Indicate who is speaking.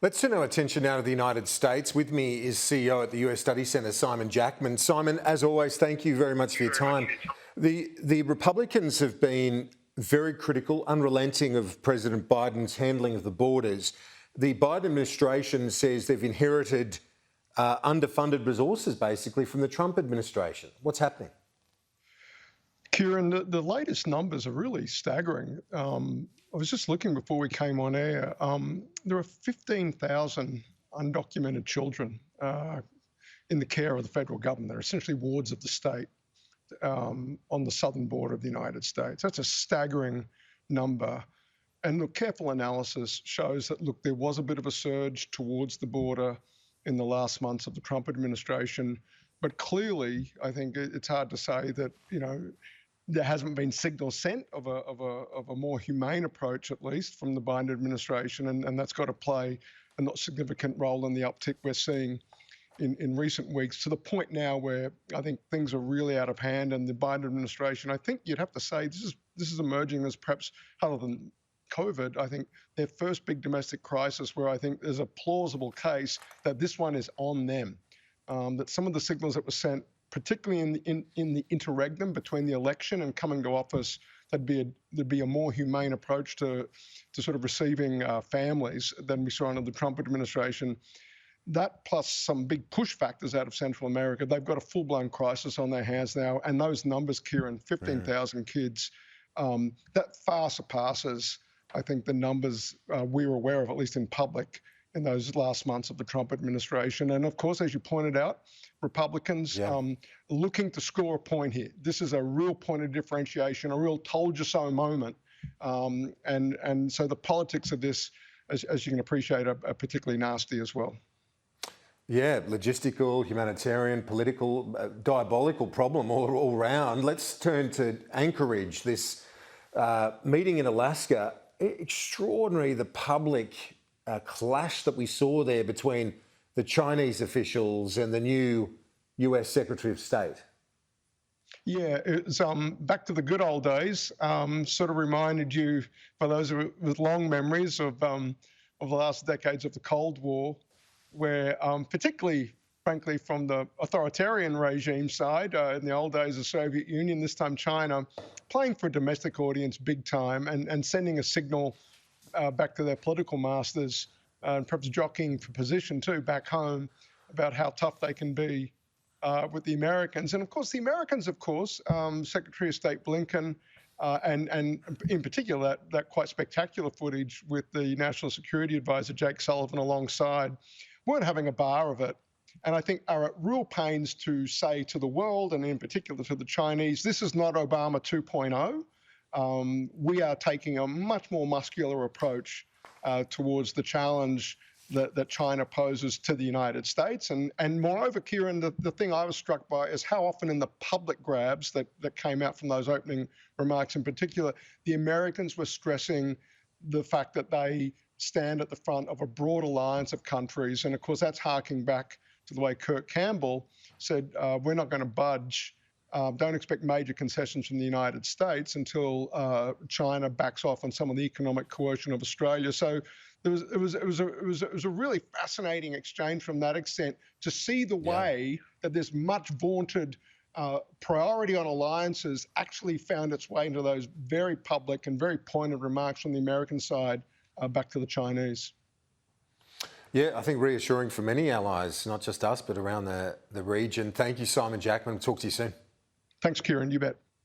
Speaker 1: Let's turn our attention now to the United States. With me is CEO at the US Study Centre, Mr Jackman. Simon, as always, thank you very much for your time. The Republicans have been very critical, unrelenting of President Biden's handling of the borders. The Biden administration says they've inherited underfunded resources, basically, from the Trump administration. What's happening?
Speaker 2: Kieran, the latest numbers are really staggering. I was just looking before we came on air. There are 15,000 undocumented children in the care of the federal government. They're essentially wards of the state on the southern border of the United States. That's a staggering number. And look, careful analysis shows that, look, there was a bit of a surge towards the border in the last months of the Trump administration. But clearly, I think it's hard to say that, there hasn't been signals sent of a more humane approach, at least from the Biden administration, and that's got to play a not significant role in the uptick we're seeing in recent weeks, to the point now where I think things are really out of hand. And the Biden administration, I think you'd have to say, this is emerging as perhaps, other than COVID, I think their first big domestic crisis where I think there's a plausible case that this one is on them, that some of the signals that were sent, particularly in the interregnum between the election and coming to office, there'd be a more humane approach to sort of receiving families than we saw under the Trump administration. That plus some big push factors out of Central America, they've got a full-blown crisis on their hands now. And those numbers, Kieran, 15,000 kids, that far surpasses, I think, the numbers we're aware of, at least in public, in those last months of the Trump administration. And of course, as you pointed out, Republicans looking to score a point here. This is a real point of differentiation, a real told you so moment. And so the politics of this, as you can appreciate, are particularly nasty as well.
Speaker 1: Yeah, logistical, humanitarian, political, diabolical problem all round. Let's turn to Anchorage, this meeting in Alaska. Extraordinary, the public clash that we saw there between the Chinese officials and the new US Secretary of State.
Speaker 2: Yeah, it's back to the good old days. Sort of reminded you, for those with long memories of the last decades of the Cold War, where particularly, frankly, from the authoritarian regime side, in the old days of Soviet Union, this time China, playing for a domestic audience big time and sending a signal back to their political masters, and perhaps jockeying for position too back home about how tough they can be with the Americans. And of course, the Americans, Secretary of State Blinken, and in particular that quite spectacular footage with the National Security Advisor Jake Sullivan alongside, weren't having a bar of it. And I think are at real pains to say to the world, and in particular to the Chinese, this is not Obama 2.0. We are taking a much more muscular approach towards the challenge that China poses to the United States. And moreover, Kieran, the thing I was struck by is how often in the public grabs that came out from those opening remarks in particular, the Americans were stressing the fact that they stand at the front of a broad alliance of countries. And of course, that's harking back to the way Kurt Campbell said, we're not going to budge. Don't expect major concessions from the United States until China backs off on some of the economic coercion of Australia. So it was a really fascinating exchange from that extent to see the way that this much vaunted priority on alliances actually found its way into those very public and very pointed remarks from the American side back to the Chinese.
Speaker 1: Yeah, I think reassuring for many allies, not just us, but around the region. Thank you, Mr Jackman. Talk to you soon.
Speaker 2: Thanks, Kieran. You bet.